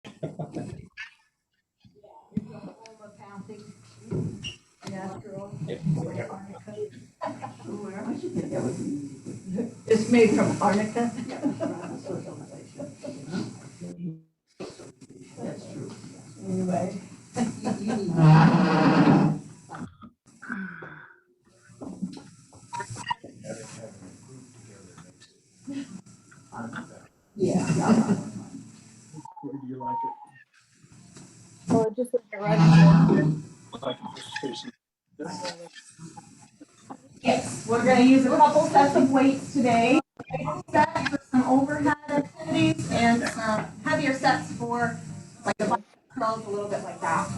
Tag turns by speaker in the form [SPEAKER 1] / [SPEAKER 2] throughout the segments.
[SPEAKER 1] Homeopathic, natural. It's made from arnica. That's true. Anyway. Yeah.
[SPEAKER 2] Where do you like it?
[SPEAKER 1] Well, just like a right.
[SPEAKER 2] Like this facing this?
[SPEAKER 3] Yes, we're going to use a couple sets of weights today. Set for some overhead activities and some heavier sets for like the bicep curls, a little bit like that.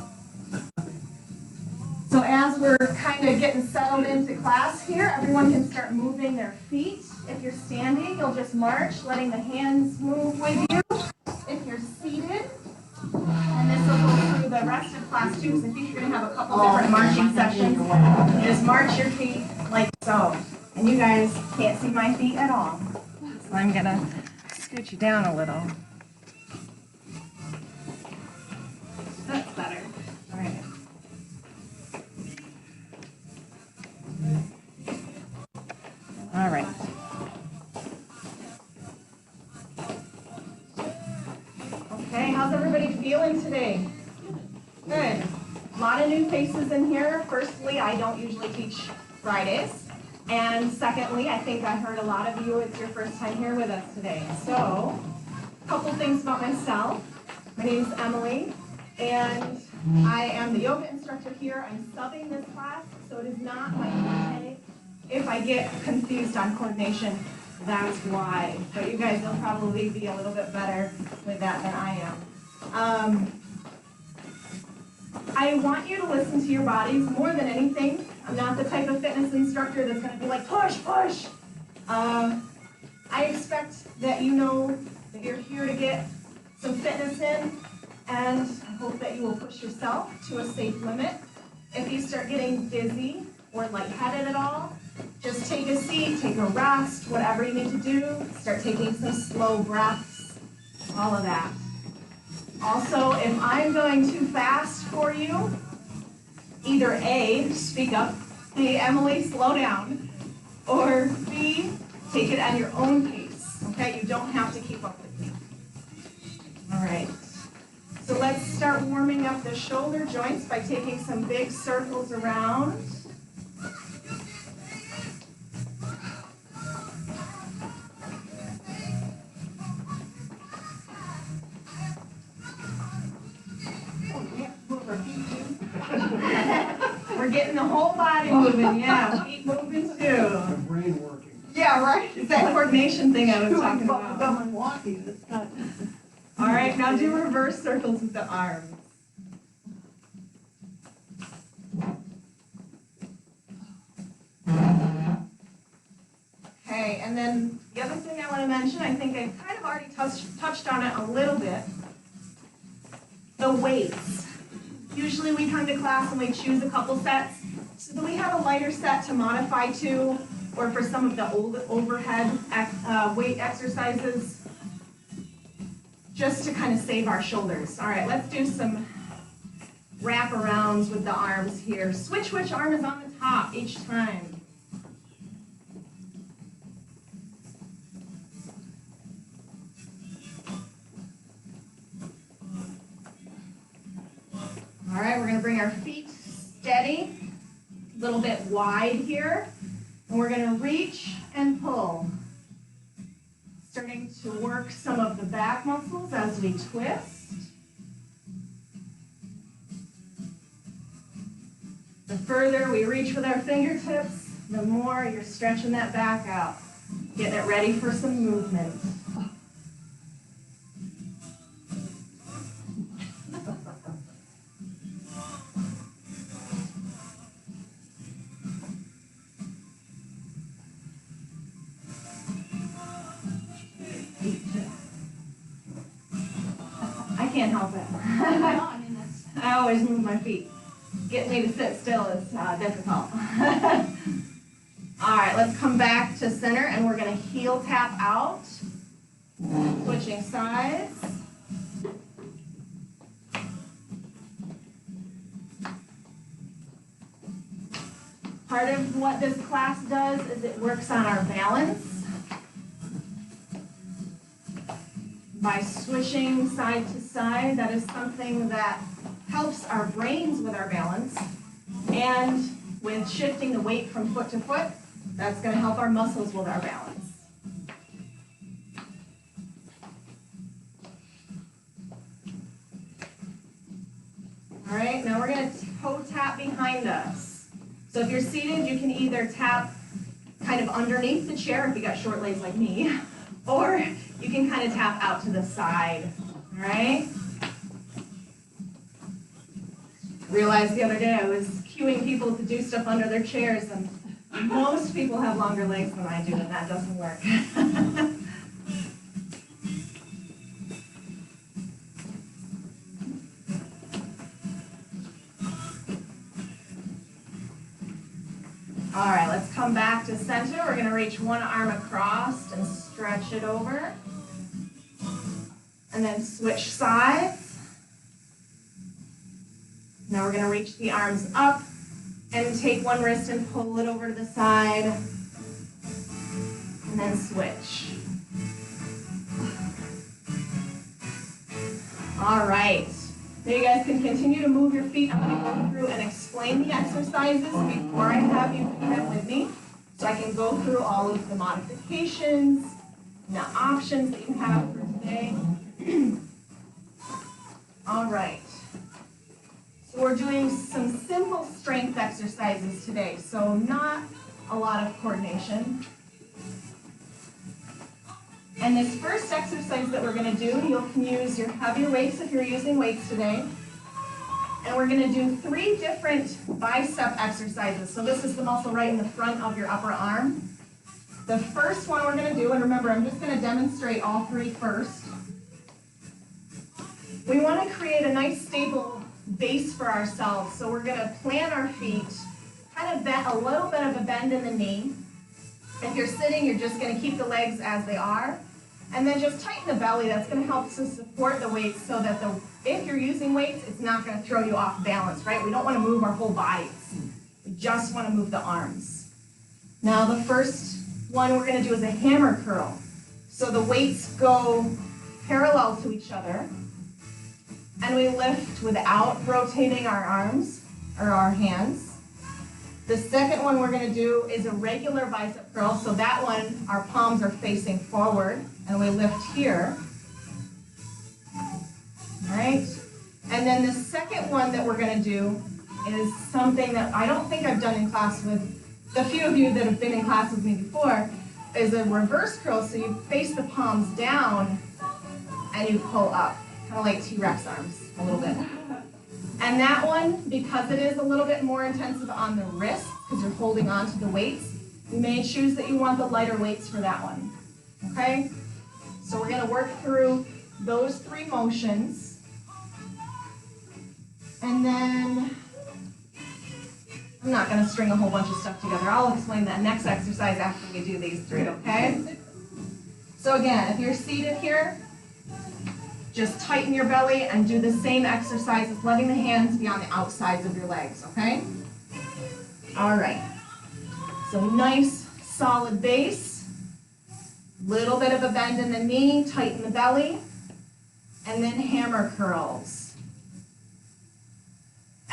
[SPEAKER 3] So as we're kind of getting settled into class here, everyone can start moving their feet. If you're standing, you'll just march, letting the hands move with you. If you're seated, and this will go through the rest of class too, because I think you're going to have a couple different marching sessions. You just march your feet like so. And you guys can't see my feet at all. So I'm going to scoot you down a little. That's better. All right. All right. Okay, how's everybody feeling today? Good. A lot of new faces in here. Firstly, I don't usually teach Fridays. And secondly, I think I heard a lot of you, it's your first time here with us today. So, a couple things about myself. My name is Emily, and I am the yoga instructor here. I'm subbing this class, so it is not my forte. If I get confused on coordination, that's why. But you guys will probably be a little bit better with that than I am. I want you to listen to your bodies more than anything. I'm not the type of fitness instructor that's going to be like, push, push. I expect that you know that you're here to get some fitness in, and I hope that you will push yourself to a safe limit. If you start getting dizzy or lightheaded at all, just take a seat, take a rest, whatever you need to do. Start taking some slow breaths, all of that. Also, if I'm going too fast for you, either A, speak up, hey, Emily, slow down, or B, take it at your own pace, okay? You don't have to keep up with me. All right. So let's start warming up the shoulder joints by taking some big circles around. We're getting the whole body moving, yeah. Feet moving too.
[SPEAKER 2] The brain working.
[SPEAKER 3] Yeah, right. It's that coordination thing I was talking about.
[SPEAKER 1] Someone walking, it's not.
[SPEAKER 3] All right, now do reverse circles with the arms. Okay, and then the other thing I want to mention, I think I kind of already touched on it a little bit. The weights. Usually we come to class and we choose a couple sets. So do we have a lighter set to modify to, or for some of the old overhead weight exercises, just to kind of save our shoulders. All right, let's do some wraparounds with the arms here. Switch which arm is on the top each time. All right, we're going to bring our feet steady, a little bit wide here, and we're going to reach and pull. Starting to work some of the back muscles as we twist. The further we reach with our fingertips, the more you're stretching that back out, getting it ready for some movement. I can't help it. I always move my feet. Getting me to sit still is difficult. All right, let's come back to center, and we're going to heel tap out. Switching sides. Part of what this class does is it works on our balance by swishing side to side. That is something that helps our brains with our balance, and with shifting the weight from foot to foot, that's going to help our muscles with our balance. All right, now we're going to toe tap behind us. So if you're seated, you can either tap kind of underneath the chair if you got short legs like me, or you can kind of tap out to the side, all right? Realized the other day I was cueing people to do stuff under their chairs, and most people have longer legs than I do, and that doesn't work. All right, let's come back to center. We're going to reach one arm across and stretch it over. And then switch sides. Now we're going to reach the arms up and take one wrist and pull it over to the side. And then switch. All right. Now you guys can continue to move your feet. I'm going to go through and explain the exercises before I have you do them with me, so I can go through all of the modifications and the options that you have for today. All right. So we're doing some simple strength exercises today, so not a lot of coordination. And this first exercise that we're going to do, you can use your heavier weights if you're using weights today. And we're going to do 3 different bicep exercises. So this is the muscle right in the front of your upper arm. The first one we're going to do, and remember, I'm just going to demonstrate all 3 first. We want to create a nice stable base for ourselves. So we're going to plant our feet, kind of bend, a little bit of a bend in the knee. If you're sitting, you're just going to keep the legs as they are. And then just tighten the belly. That's going to help to support the weights so that if you're using weights, it's not going to throw you off balance, right? We don't want to move our whole bodies. We just want to move the arms. Now the first one we're going to do is a hammer curl. So the weights go parallel to each other. And we lift without rotating our arms or our hands. The second one we're going to do is a regular bicep curl. So that one, our palms are facing forward, and we lift here. All right. And then the second one that we're going to do is something that I don't think I've done in class with the few of you that have been in class with me before, is a reverse curl. So you face the palms down and you pull up, kind of like T-Rex arms a little bit. And that one, because it is a little bit more intensive on the wrists, because you're holding on to the weights, you may choose that you want the lighter weights for that one. Okay? So we're going to work through those 3 motions. And then, I'm not going to string a whole bunch of stuff together. I'll explain that next exercise after we do these 3, okay? So again, if you're seated here, just tighten your belly and do the same exercises, letting the hands be on the outsides of your legs, okay? All right. So nice, solid base. Little bit of a bend in the knee, tighten the belly, and then hammer curls.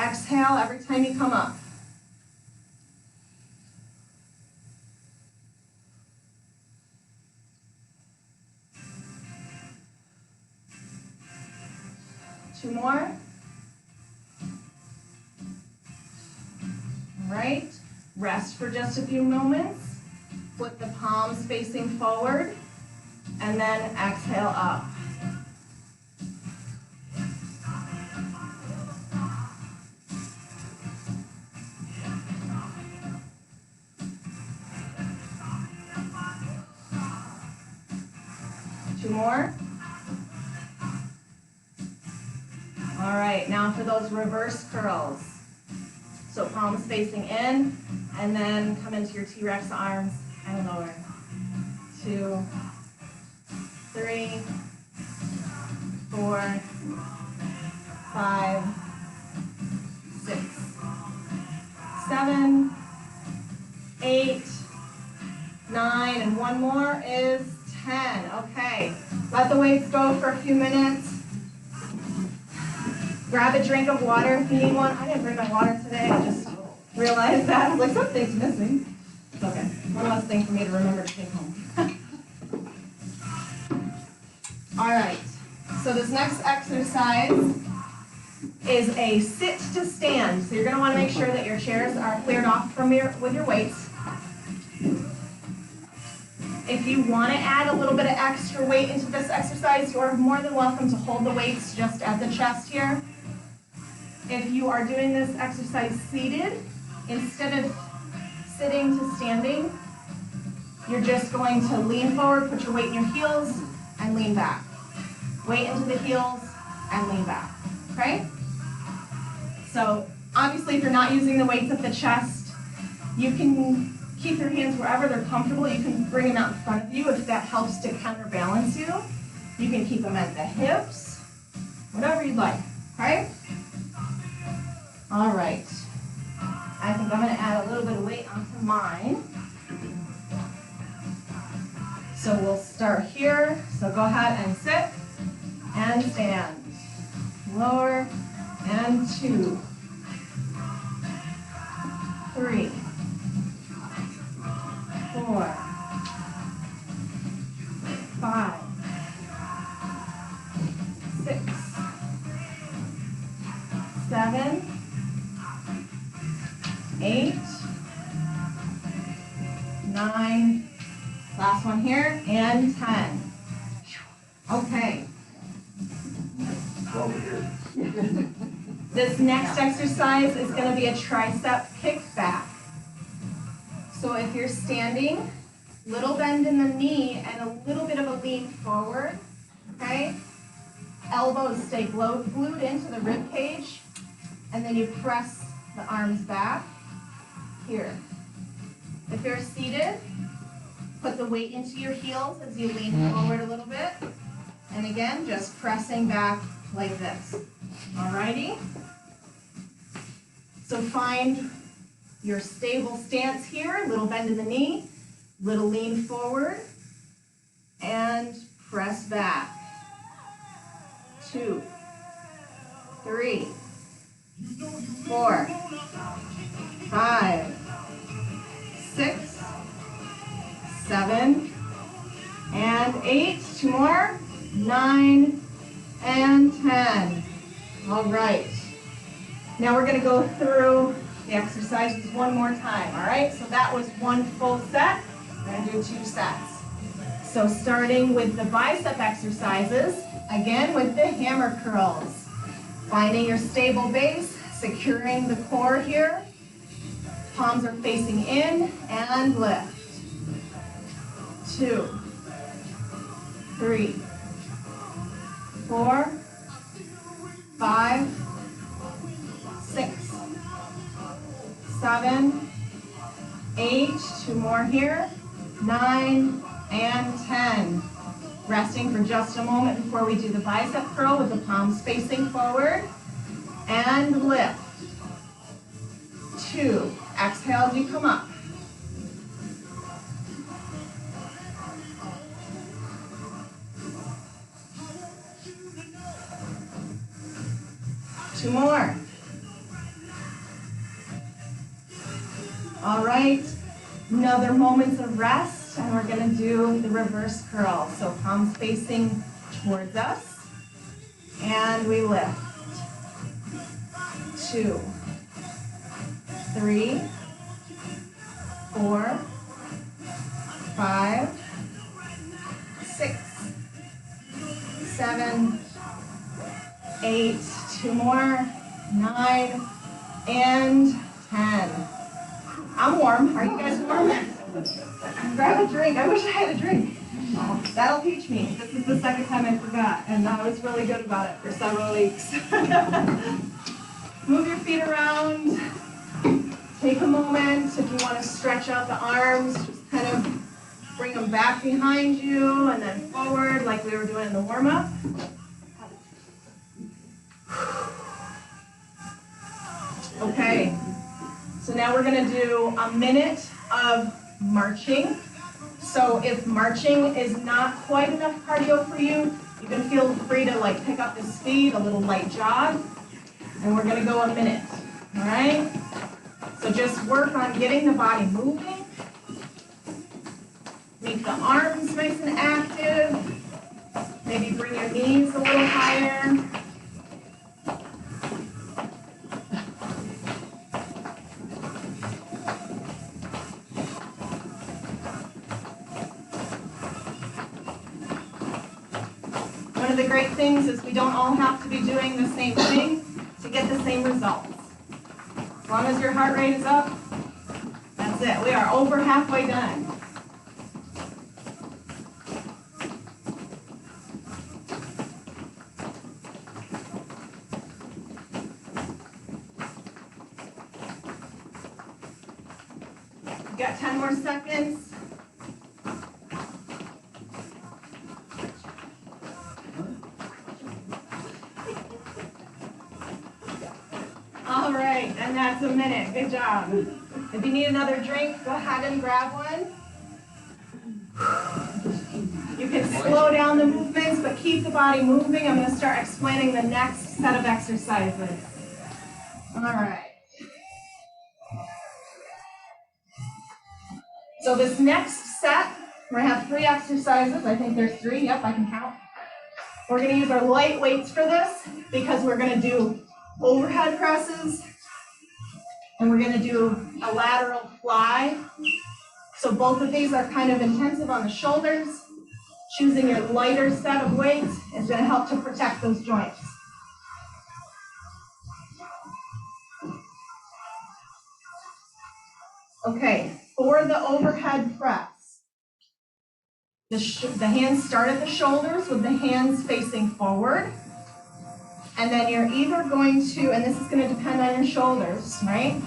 [SPEAKER 3] Exhale every time you come up. Two more. All right. Rest for just a few moments. Flip the palms facing forward, and then exhale up. Two more. All right, now for those reverse curls. So palms facing in, and then come into your T-Rex arms and lower. 2, 3, 4, 5, 6, 7, the weights go for a few minutes. Grab a drink of water if you need one. I didn't bring my water today. I just realized that. I was like, something's missing. It's okay. One less thing for me to remember to take home. All right. So this next exercise is a sit to stand. So you're going to want to make sure that your chairs are cleared off from with your weights. If you want to add a little bit of extra weight into this exercise, you're more than welcome to hold the weights just at the chest here. If you are doing this exercise seated, instead of sitting to standing, you're just going to lean forward, put your weight in your heels, and lean back. Weight into the heels, and lean back, okay? So obviously if you're not using the weights at the chest, you can keep your hands wherever they're comfortable. You can bring them out in front of you if that helps to counterbalance you. You can keep them at the hips, whatever you'd like, okay? All right. I think I'm going to add a little bit of weight onto mine. So we'll start here. So go ahead and sit and stand. Lower and 2, 3, 4, 5, 6, 7, 8, 9, last one here, and 10. Okay. This next exercise is going to be a tricep kickback. So if you're standing, little bend in the knee and a little bit of a lean forward, okay? Elbows stay glued into the rib cage, and then you press the arms back here. If you're seated, put the weight into your heels as you lean forward a little bit. And again, just pressing back like this. Alrighty? So find your stable stance here, little bend in the knee, little lean forward, and press back. 2, 3, 4, 5, 6, 7, and 8. 2 more. 9 and 10. All right. Now we're going to go through the exercises one more time. All right. So that was one full set. We're going to do 2 sets. So starting with the bicep exercises, again with the hammer curls. Finding your stable base, securing the core here. Palms are facing in and lift. 2, 3, 4, 5, 6, 7, 8, 2 more here, 9, and 10. Resting for just a moment before we do the bicep curl with the palms facing forward, and lift. 2, exhale as you come up. 2 more. All right, another moments of rest, and we're going to do the reverse curl. So palms facing towards us, and we lift. 2, 3, 4, 5, 6, 7, 8, 2 more, 9, and 10. I'm warm. Are you guys warm? Grab a drink. I wish I had a drink. That'll teach me. This is the second time I forgot, and I was really good about it for several weeks. Move your feet around. Take a moment if you want to stretch out the arms. Just kind of bring them back behind you and then forward like we were doing in the warm-up. Okay, so now we're going to do a minute of marching. So if marching is not quite enough cardio for you, You can feel free to like pick up the speed, a little light jog, and we're gonna go a minute, all right? So just work on getting the body moving. Make the arms nice and active. Maybe bring your knees a little higher. One of the great things is we don't all have to be doing the same thing to get the same results. As long as your heart rate is up, that's it. We are over halfway done. We've got 10 more seconds. All right, and that's a minute. Good job. If you need another drink, go ahead and grab one. You can slow down the movements, but keep the body moving. I'm going to start explaining the next set of exercises. All right. So this next set, we're going to have 3 exercises. I think there's 3. Yep, I can count. We're going to use our light weights for this because we're going to do overhead presses, and we're going to do a lateral fly. So both of these are kind of intensive on the shoulders. Choosing your lighter set of weights is going to help to protect those joints. Okay, for the overhead press, the hands start at the shoulders with the hands facing forward. And then you're either going to, and this is going to depend on your shoulders, right?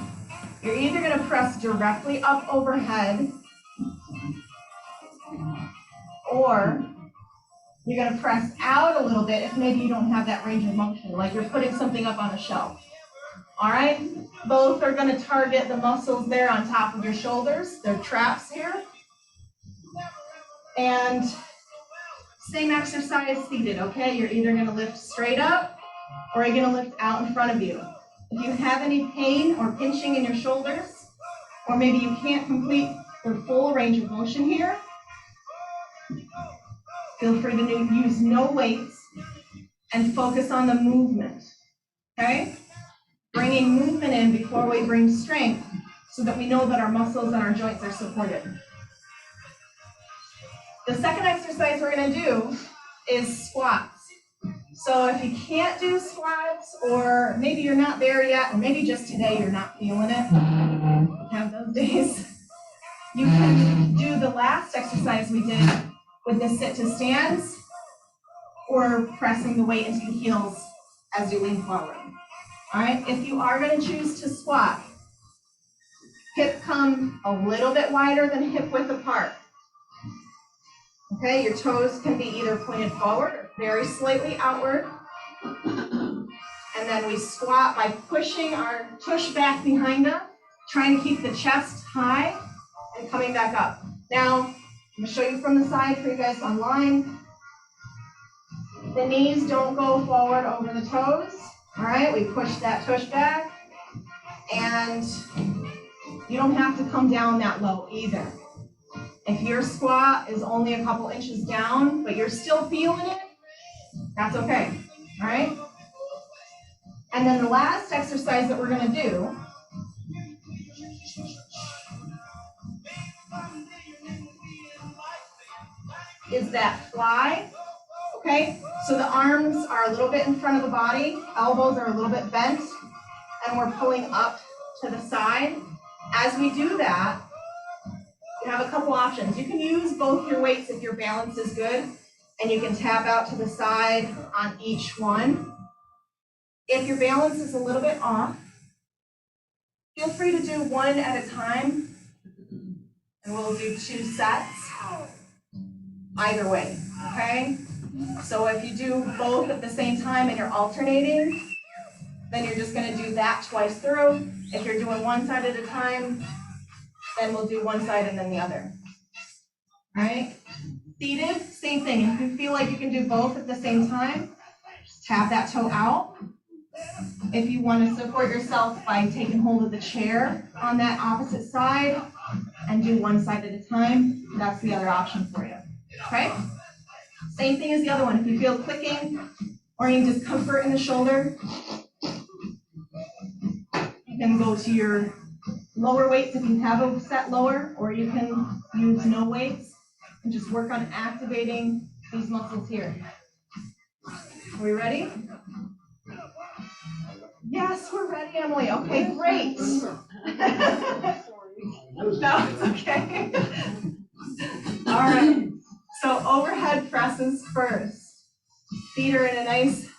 [SPEAKER 3] You're either going to press directly up overhead, or you're going to press out a little bit if maybe you don't have that range of motion, like you're putting something up on a shelf. All right? Both are going to target the muscles there on top of your shoulders. They're traps here. And same exercise seated, okay? You're either going to lift straight up, or you're going to lift out in front of you. If you have any pain or pinching in your shoulders, or maybe you can't complete the full range of motion here, feel free to use no weights and focus on the movement, okay? Bringing movement in before we bring strength so that we know that our muscles and our joints are supported. The second exercise we're going to do is squats. So if you can't do squats, or maybe you're not there yet, or maybe just today you're not feeling it, have those days, you can do the last exercise we did with the sit to stands, or pressing the weight into the heels as you lean forward. All right, if you are going to choose to squat, hip come a little bit wider than hip width apart. Okay, your toes can be either pointed forward or very slightly outward. And then we squat by pushing our tush back behind us, trying to keep the chest high and coming back up. Now, I'm going to show you from the side for you guys online. The knees don't go forward over the toes. All right, we push that tush back. And you don't have to come down that low either. If your squat is only a couple inches down, but you're still feeling it, that's okay, all right? And then the last exercise that we're going to do is that fly, okay? So the arms are a little bit in front of the body, elbows are a little bit bent, and we're pulling up to the side. As we do that, you have a couple options. You can use both your weights if your balance is good, and you can tap out to the side on each one. If your balance is a little bit off, feel free to do one at a time, and we'll do 2 sets either way, okay? So if you do both at the same time and you're alternating, then you're just going to do that twice through. If you're doing one side at a time, then we'll do one side and then the other. All right? Seated, same thing. If you feel like you can do both at the same time, just tap that toe out. If you want to support yourself by taking hold of the chair on that opposite side and do one side at a time, that's the other option for you, okay? Same thing as the other one. If you feel clicking or any discomfort in the shoulder, you can go to your lower weights if you have a set lower, or you can use no weights and just work on activating these muscles here. Are we ready? Yes, we're ready, Emily. Okay, great. No, it's okay. All right. So overhead presses first. Feet are in a nice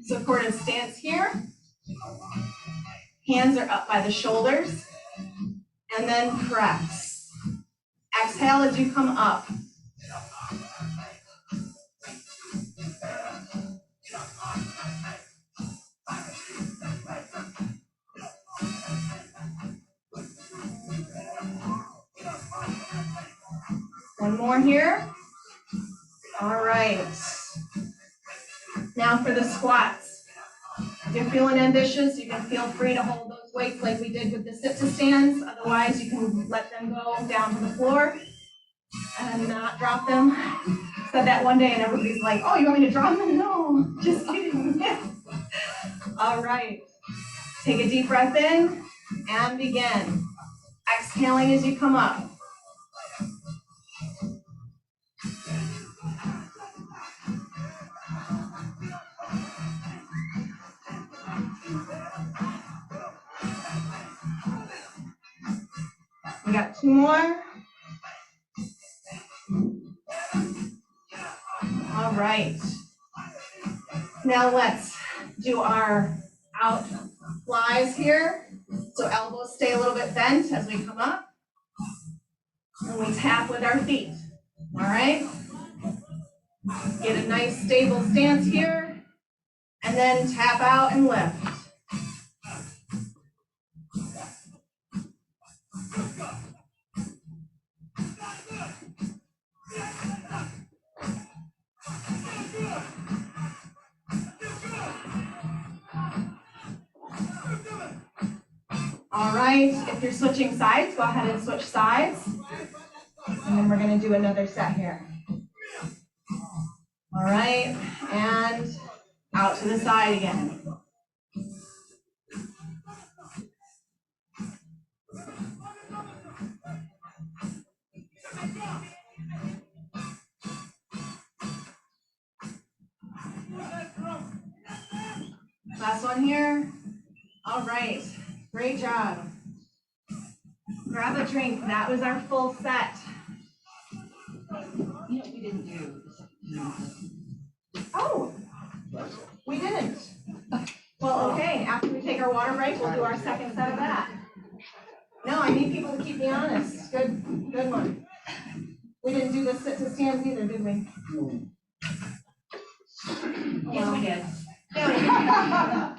[SPEAKER 3] supportive stance here. Hands are up by the shoulders. And then press. Exhale as you come up. One more here. All right. Now for the squats. If you're feeling ambitious, you can feel free to hold those weights like we did with the sit-to-stands. Otherwise, you can let them go down to the floor and not drop them. Said that one day and everybody's like, oh, you want me to drop them? No, just kidding. All right. Take a deep breath in and begin. Exhaling as you come up. We got two more. All right. Now let's do our out flies here. So elbows stay a little bit bent as we come up. And we tap with our feet. All right. Get a nice stable stance here. And then tap out and lift. All right, if you're switching sides, go ahead and switch sides. And then we're going to do another set here. All right, and out to the side again. Last one here. All right. Great job. Grab a drink. That was our full set.
[SPEAKER 4] You know, we didn't do.
[SPEAKER 3] Oh, we didn't. Well, okay. After we take our water break, we'll do our second set of that. No, I need people to keep me honest. Good one. We didn't do the sit to stands either, did we?
[SPEAKER 4] Yes, we did.
[SPEAKER 3] Yeah,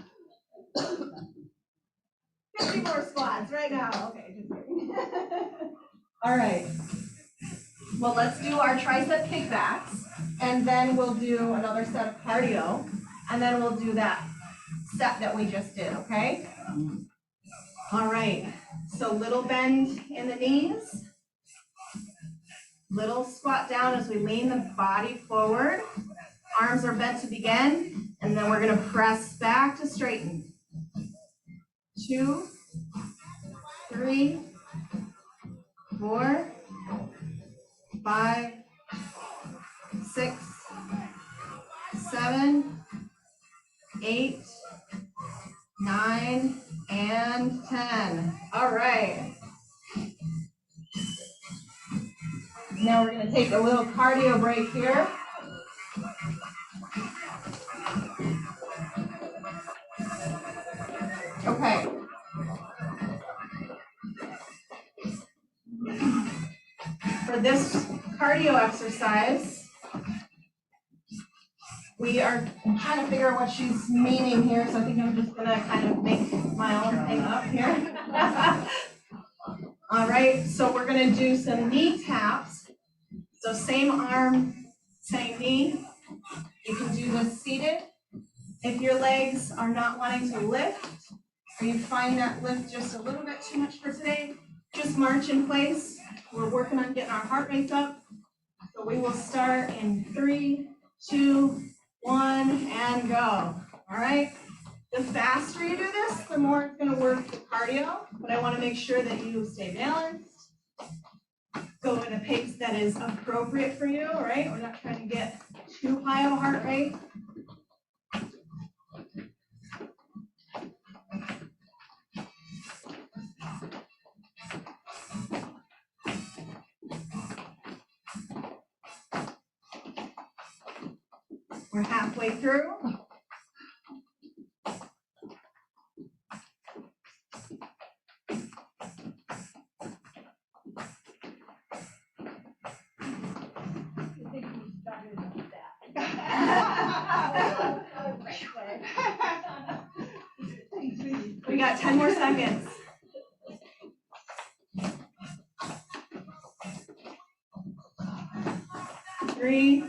[SPEAKER 3] 50 more squats right now. Okay, just kidding. All right. Well, let's do our tricep kickbacks, and then we'll do another set of cardio, and then we'll do that set that we just did, okay? All right. So little bend in the knees. Little squat down as we lean the body forward. Arms are bent to begin, and then we're going to press back to straighten. 2, 3, 4, 5, 6, 7, 8, 9, and 10. All right. Now we're going to take a little cardio break here. Okay. For this cardio exercise, we are trying to figure out what she's meaning here, so I think I'm just gonna kind of make my own thing up here. All right, so we're gonna do some knee taps. So same arm, same knee. You can do this seated. If your legs are not wanting to lift, or you find that lift just a little bit too much for today, just march in place. We're working on getting our heart rates up. So we will start in 3, 2, 1, and go. All right? The faster you do this, the more it's gonna work the cardio, but I wanna make sure that you stay balanced. Go at a pace that is appropriate for you, right? We're not trying to get too high of a heart rate. We're halfway through. We got 10 more seconds. 3,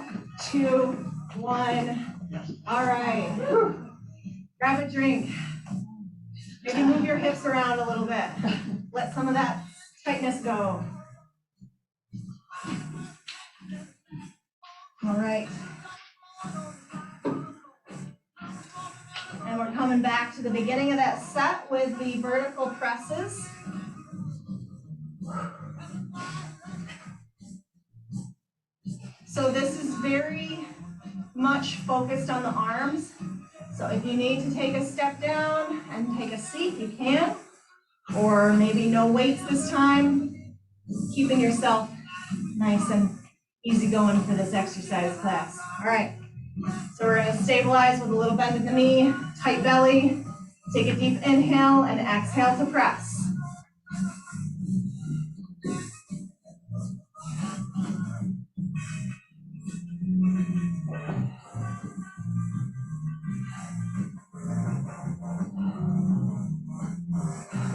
[SPEAKER 3] 2, 1. All right. Grab a drink. Maybe move your hips around a little bit. Let some of that tightness go. All right. And we're coming back to the beginning of that set with the vertical presses. So this is very much focused on the arms. So if you need to take a step down and take a seat, you can. Or maybe no weights this time. Keeping yourself nice and easy going for this exercise class. All right. So we're going to stabilize with a little bend in the knee, tight belly. Take a deep inhale and exhale to press.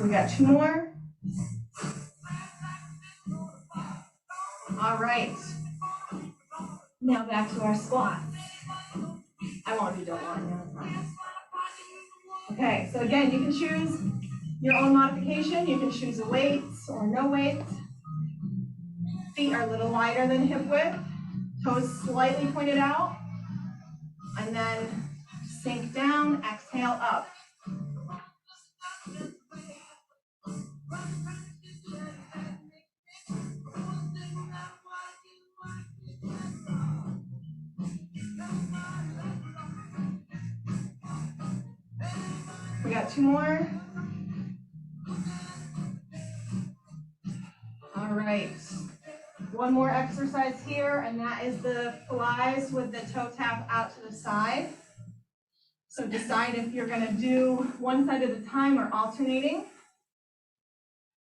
[SPEAKER 3] We got 2 more. All right. Now back to our squats. I won't do double arm. Okay, so again, you can choose your own modification. You can choose a weights or no weights. Feet are a little wider than hip width. Toes slightly pointed out. And then sink down, exhale up. We got 2 more. All right. 1 more exercise here, and that is the flies with the toe tap out to the side. So decide if you're going to do one side at a time or alternating.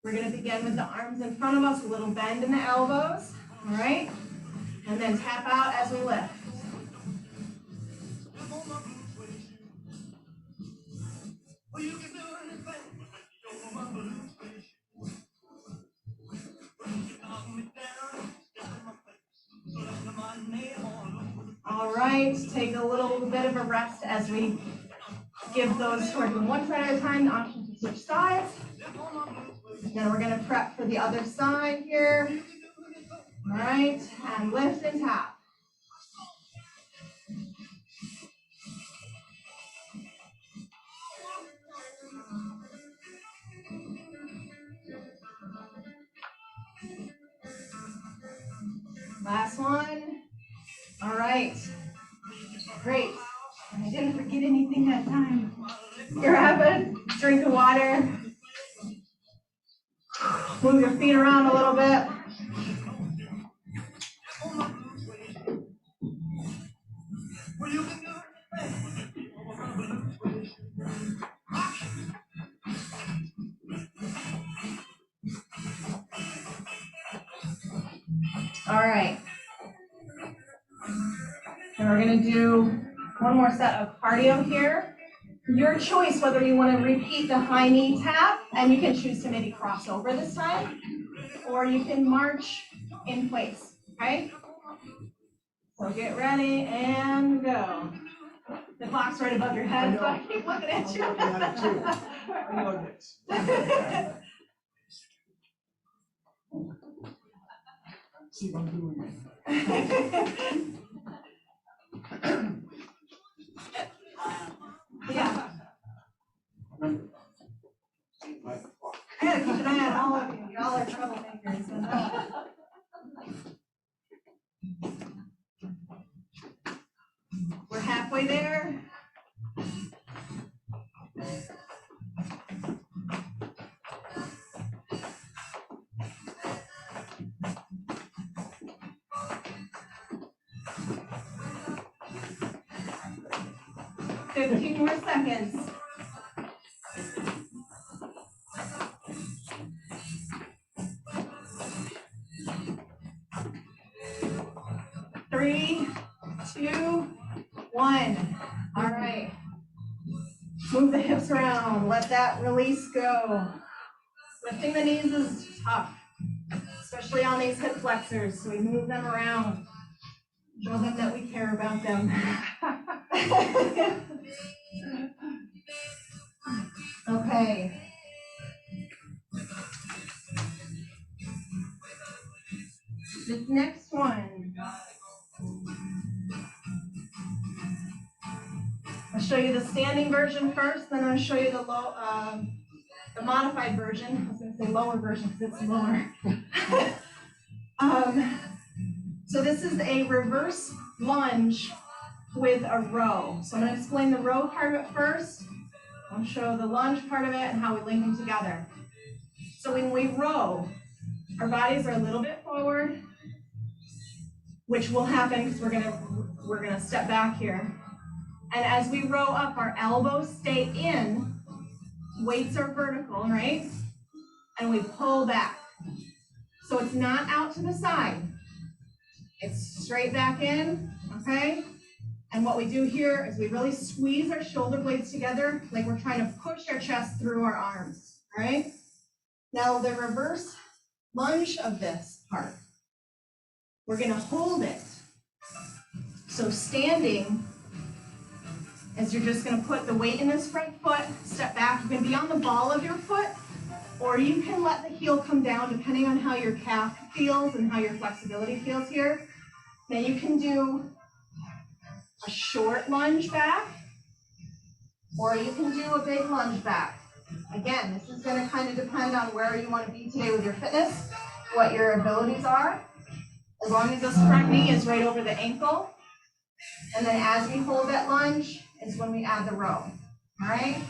[SPEAKER 3] We're going to begin with the arms in front of us, a little bend in the elbows. All right. And then tap out as we lift. All right, take a little bit of a rest as we give those who are doing one side at a time the option to switch sides. Then we're going to prep for the other side here. All right, and lift and tap. Last one. All right. Great. And I didn't forget anything that time. Grab a drink of water. Move your feet around a little bit. All right. And we're going to do 1 more set of cardio here. Your choice whether you want to repeat the high knee tap, and you can choose to maybe cross over this time, or you can march in place. Okay? So get ready and go. The clock's right above your head, so I keep looking at you.
[SPEAKER 2] I'm looking at it too. I know this. See if I'm doing it.
[SPEAKER 3] Yeah,
[SPEAKER 2] Remember.
[SPEAKER 3] I gotta keep an eye on all of you. Y'all are troublemakers. We're halfway there. Fifteen more seconds. Three, two, one. All right. Move the hips around. Let that release go. Lifting the knees is tough, especially on these hip flexors. So we move them around. Show them that we care about them. Okay. This next one. I'll show you the standing version first, then I'll show you the the modified version. I was going to say lower version because it's lower. So this is a reverse lunge with a row. So I'm going to explain the row part of it first. I'll show the lunge part of it and how we link them together. So when we row, our bodies are a little bit forward, which will happen because we're gonna step back here. And as we row up, our elbows stay in, weights are vertical, right? And we pull back. So it's not out to the side. It's straight back in, okay? And what we do here is we really squeeze our shoulder blades together like we're trying to push our chest through our arms, all right? Now the reverse lunge of this part, we're gonna hold it. So standing, is you're just gonna put the weight in this front foot, step back. You can be on the ball of your foot, or you can let the heel come down depending on how your calf feels and how your flexibility feels here. Now you can do a short lunge back, or you can do a big lunge back. Again, this is going to kind of depend on where you want to be today with your fitness, what your abilities are. As long as this front knee is right over the ankle, and then as we hold that lunge is when we add the row, all right?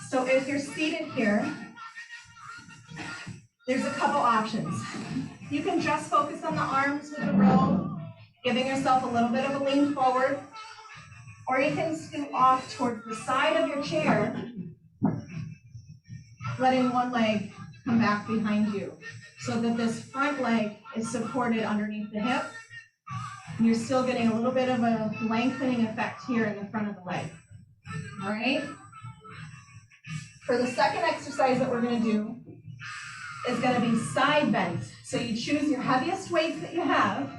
[SPEAKER 3] So if you're seated here, there's a couple options. You can just focus on the arms with the row, giving yourself a little bit of a lean forward, or you can scoot off towards the side of your chair, letting one leg come back behind you so that this front leg is supported underneath the hip. And you're still getting a little bit of a lengthening effect here in the front of the leg. All right? For the second exercise that we're going to do is going to be side bend. So you choose your heaviest weights that you have,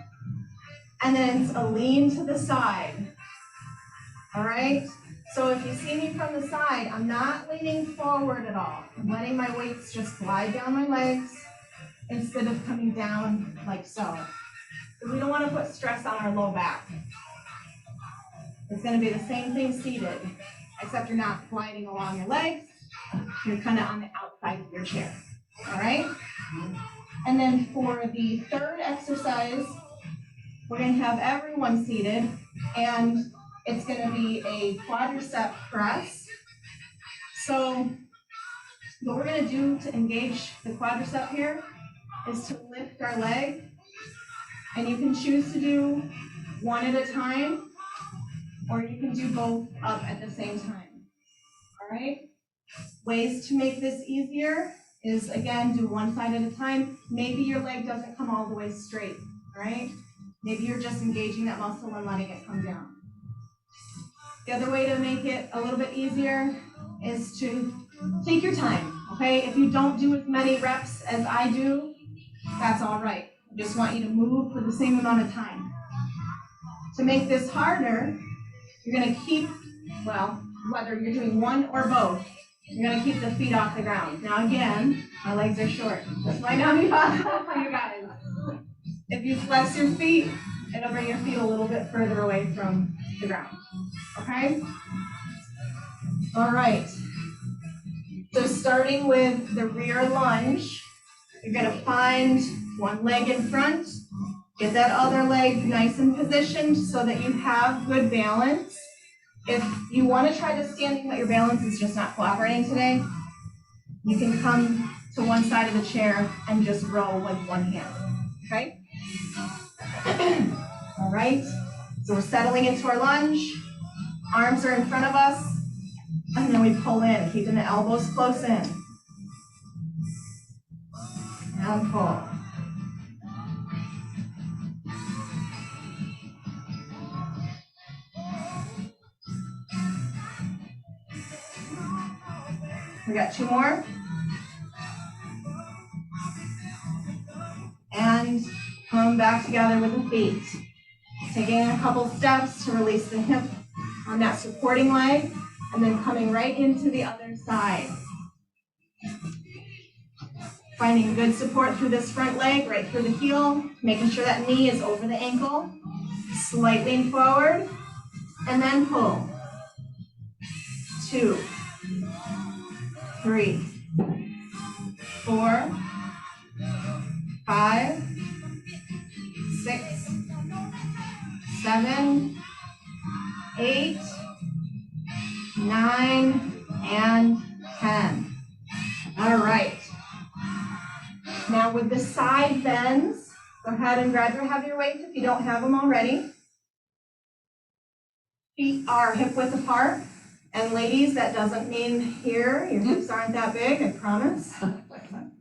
[SPEAKER 3] and then it's a lean to the side. All right? So if you see me from the side, I'm not leaning forward at all. I'm letting my weights just glide down my legs instead of coming down like so. Because we don't want to put stress on our low back. It's going to be the same thing seated, except you're not gliding along your legs. You're kind of on the outside of your chair. All right? And then for the third exercise, we're going to have everyone seated, and it's going to be a quadricep press. So what we're going to do to engage the quadricep here is to lift our leg, and you can choose to do one at a time, or you can do both up at the same time. All right? Ways to make this easier is, again, do one side at a time. Maybe your leg doesn't come all the way straight, right? Maybe you're just engaging that muscle and letting it come down. The other way to make it a little bit easier is to take your time, okay? If you don't do as many reps as I do, that's all right. I just want you to move for the same amount of time. To make this harder, you're gonna keep, well, whether you're doing one or both, you're gonna keep the feet off the ground. Now again, my legs are short. This might not be possible for you guys. If you flex your feet, it'll bring your feet a little bit further away from the ground, okay? All right. So starting with the rear lunge, you're gonna find one leg in front, get that other leg nice and positioned so that you have good balance. If you want to try just standing but your balance is just not cooperating today, you can come to one side of the chair and just roll with one hand, okay? All right, so we're settling into our lunge. Arms are in front of us, and then we pull in, keeping the elbows close in. And pull. We got two more. And come back together with the feet. Taking a couple steps to release the hip on that supporting leg, and then coming right into the other side. Finding good support through this front leg, right through the heel, making sure that knee is over the ankle. Slight lean forward, and then pull. 2, 3, 4, 5, 6, 7, 8, 9, and 10. All right. Now with the side bends, go ahead and grab your heavier weights if you don't have them already. Feet are hip width apart. And ladies, that doesn't mean here, your hips aren't that big, I promise.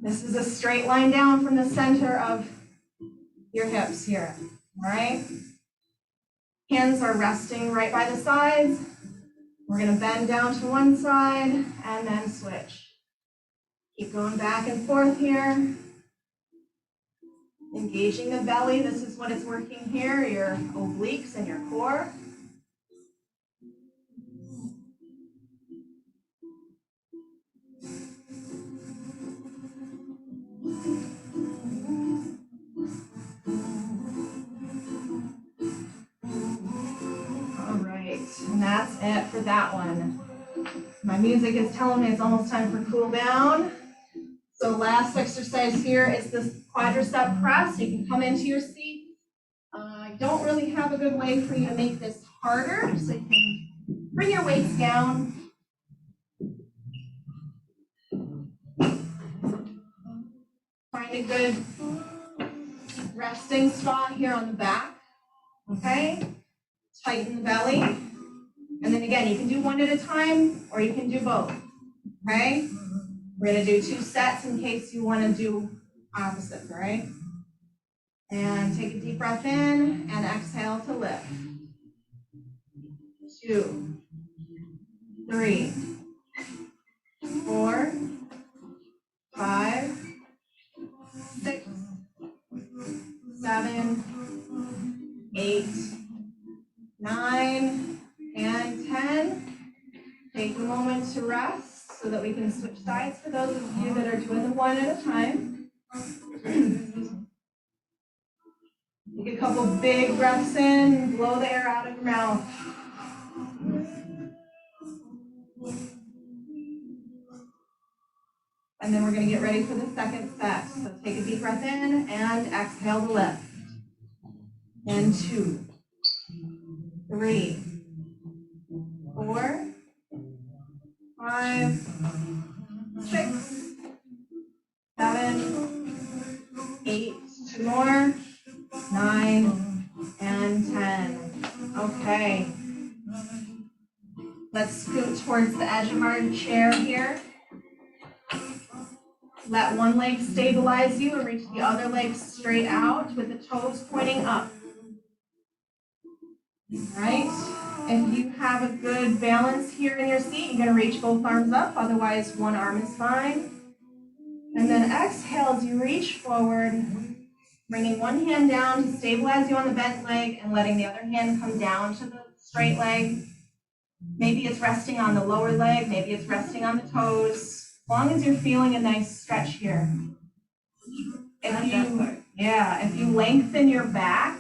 [SPEAKER 3] This is a straight line down from the center of your hips here, all right? Hands are resting right by the sides. We're gonna bend down to one side and then switch. Keep going back and forth here. Engaging the belly, this is what it's working here, your obliques and your core. And that's it for that one. My music is telling me it's almost time for cool down. So last exercise here is this quadricep press. You can come into your seat. I don't really have a good way for you to make this harder, so you can bring your weights down. Find a good resting spot here on the back, okay? Tighten the belly. And then again, you can do one at a time or you can do both, okay? We're gonna do 2 sets in case you wanna do opposites, all right? And take a deep breath in and exhale to lift. 2, 3, 4, 5, 6, 7, 8, 9, and 10. Take a moment to rest so that we can switch sides for those of you that are doing the one at a time. Take a couple big breaths in, blow the air out of your mouth. And then we're going to get ready for the second set. So take a deep breath in and exhale to lift. And 2, 3, 4, 5, 6, 7, 8, 2 more, 9, and 10. Okay. Let's scoot towards the edge of our chair here. Let one leg stabilize you and reach the other leg straight out with the toes pointing up. All right. If you have a good balance here in your seat, you're going to reach both arms up, otherwise one arm is fine. And then exhale as you reach forward Bringing one hand down to stabilize you on the bent leg and letting the other hand come down to the straight leg. Maybe it's resting on the lower leg, maybe it's resting on the toes, as long as you're feeling a nice stretch here. If you lengthen your back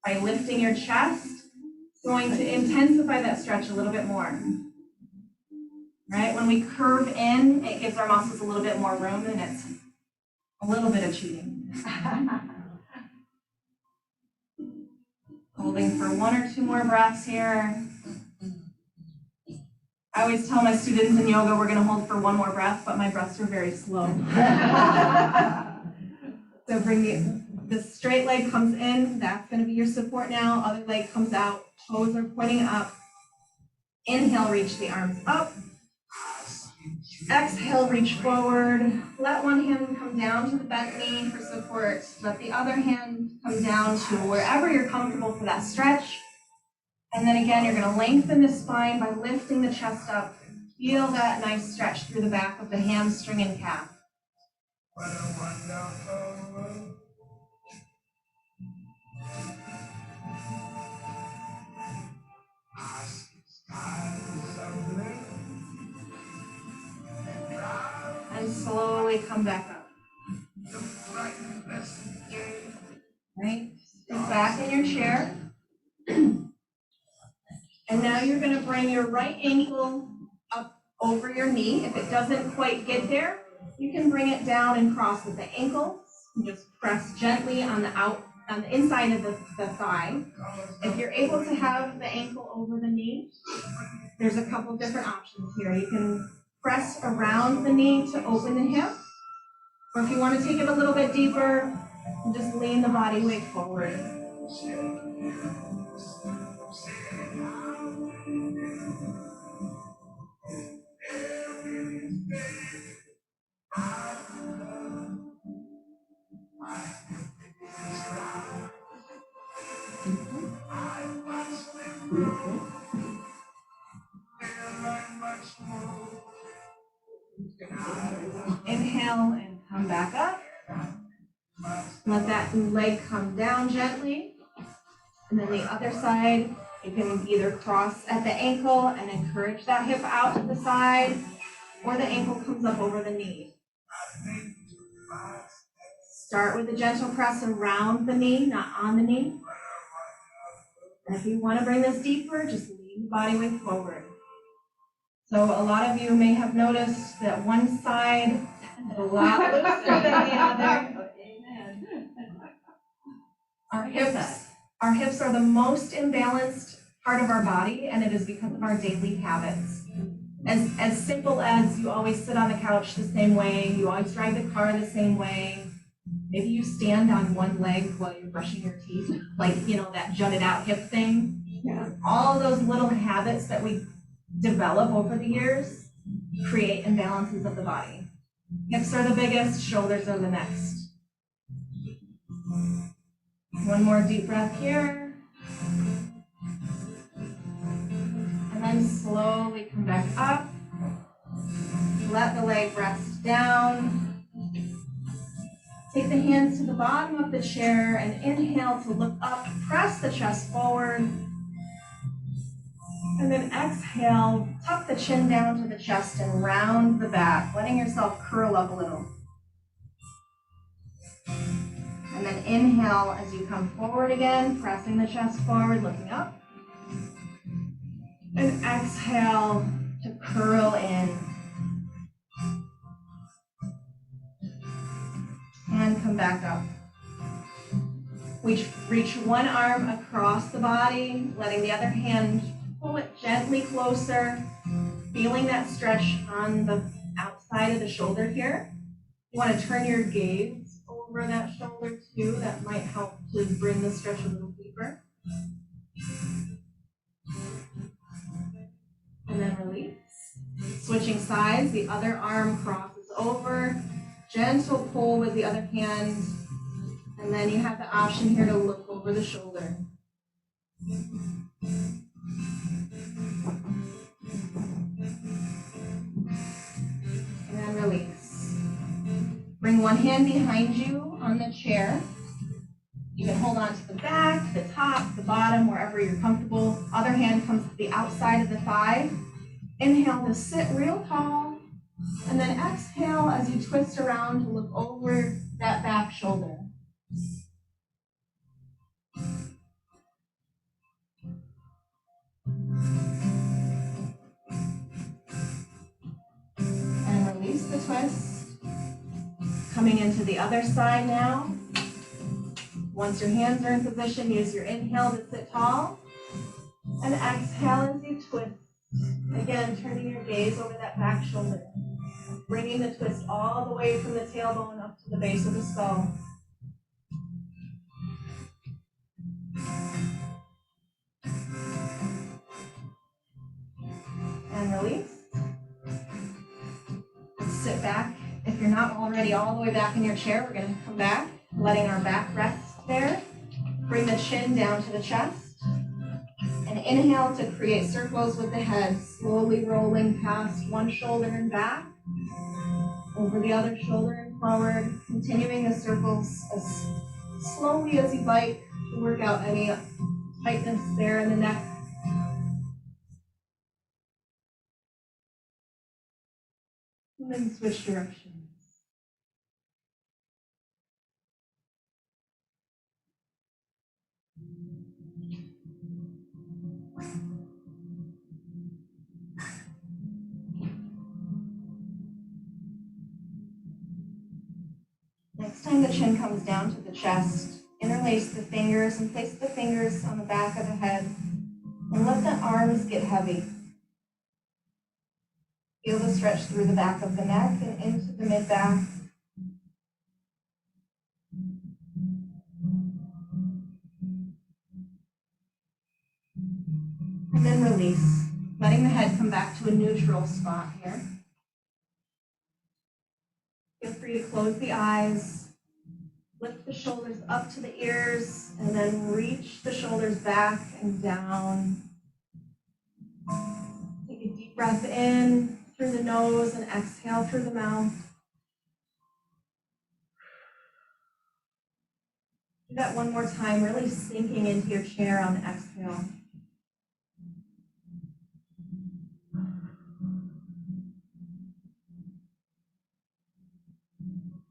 [SPEAKER 3] by lifting your chest, it's going to intensify that stretch a little bit more. Right? When we curve in, it gives our muscles a little bit more room, and it's a little bit of cheating. Holding for 1 or 2 more breaths here. I always tell my students in yoga we're going to hold for 1 more breath, but my breaths are very slow. So bring the straight leg comes in, that's going to be your support now. Other leg comes out, toes are pointing up. Inhale, reach the arms up. Exhale, reach forward. Let one hand come down to the bent knee for support. Let the other hand come down to wherever you're comfortable for that stretch. And then again, you're going to lengthen the spine by lifting the chest up. Feel that nice stretch through the back of the hamstring and calf. And slowly come back up. Right? Sit back in your chair. And now you're going to bring your right ankle up over your knee. If it doesn't quite get there, you can bring it down and cross with the ankle. Just press gently on the inside of the thigh. If you're able to have the ankle over the knee, there's a couple different options here. You can press around the knee to open the hip, or if you want to take it a little bit deeper, just lean the body weight forward. Inhale and come back up. Let that leg come down gently. And then the other side, you can either cross at the ankle and encourage that hip out to the side, or the ankle comes up over the knee. Start with a gentle press around the knee, not on the knee. And if you want to bring this deeper, just lean the body weight forward. So a lot of you may have noticed that one side is a lot looser than the other. Our hips are the most imbalanced part of our body, and it is because of our daily habits. As simple as you always sit on the couch the same way, you always drive the car the same way. Maybe you stand on one leg while you're brushing your teeth, like, that jutted out hip thing. Yeah. All those little habits that we develop over the years create imbalances of the body. Hips are the biggest, shoulders are the next. One more deep breath here. And then slowly come back up. Let the leg rest down. Take the hands to the bottom of the chair and inhale to look up. Press the chest forward. And then exhale, tuck the chin down to the chest and round the back, letting yourself curl up a little. And then inhale as you come forward again, pressing the chest forward, looking up. And exhale to curl in. And come back up. Reach one arm across the body, letting the other hand pull it gently closer, feeling that stretch on the outside of the shoulder here. You want to turn your gaze over that shoulder too. That might help to bring the stretch a little deeper. And then release. Switching sides, the other arm crosses over. Gentle pull with the other hand. And then you have the option here to look over the shoulder. And then release. Bring one hand behind you on the chair. hold on to the back, the top, the bottom, wherever you're comfortable. Other hand comes to the outside of the thigh. Inhale to sit real tall. And then exhale as you twist around to look over that back shoulder. And release the twist. Coming into the other side now. Once your hands are in position, use your inhale to sit tall. And exhale as you twist. Again, turning your gaze over that back shoulder. Bringing the twist all the way from the tailbone up to the base of the skull. And release. Sit back. If you're not already all the way back in your chair, we're going to come back, letting our back rest there. Bring the chin down to the chest. And inhale to create circles with the head, slowly rolling past one shoulder and back, over the other shoulder and forward, continuing the circles as slowly as you'd like to work out any tightness there in the neck. And then switch directions. Next time the chin comes down to the chest, interlace the fingers and place the fingers on the back of the head and let the arms get heavy. Feel the stretch through the back of the neck and into the mid-back. And then release, letting the head come back to a neutral spot here. Feel free to close the eyes, lift the shoulders up to the ears, and then reach the shoulders back and down. Take a deep breath in through the nose and exhale through the mouth. Do that one more time, really sinking into your chair on the exhale.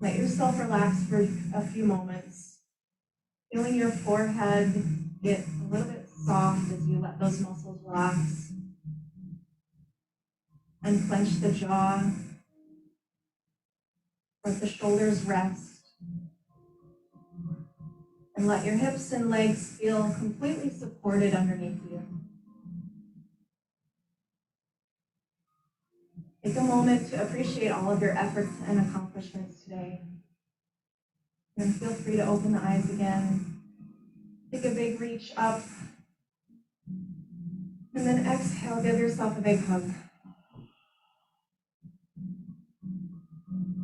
[SPEAKER 3] Let yourself relax for a few moments, feeling your forehead get a little bit soft as you let those muscles relax. Unclench the jaw, let the shoulders rest, and let your hips and legs feel completely supported underneath you. Take a moment to appreciate all of your efforts and accomplishments today. And feel free to open the eyes again. Take a big reach up. And then exhale, give yourself a big hug.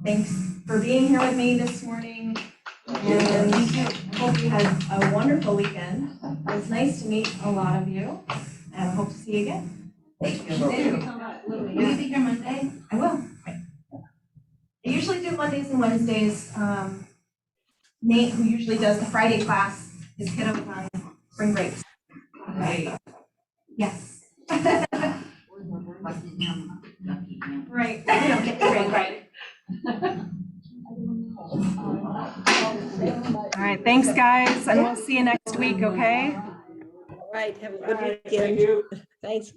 [SPEAKER 3] Thanks for being here with me this morning. And I hope you had a wonderful weekend. It was nice to meet a lot of you. And I hope to see you again.
[SPEAKER 4] Thank you. Will you be here Monday?
[SPEAKER 3] I will. I usually do Mondays and Wednesdays. Nate, who usually does the Friday class, is kiddos on spring break.
[SPEAKER 4] Right.
[SPEAKER 3] Yes.
[SPEAKER 4] Lucky.
[SPEAKER 3] Right. We don't get the break, right? All right. Thanks, guys, and we'll see you next week. Okay.
[SPEAKER 5] All right, have a good weekend. Thanks.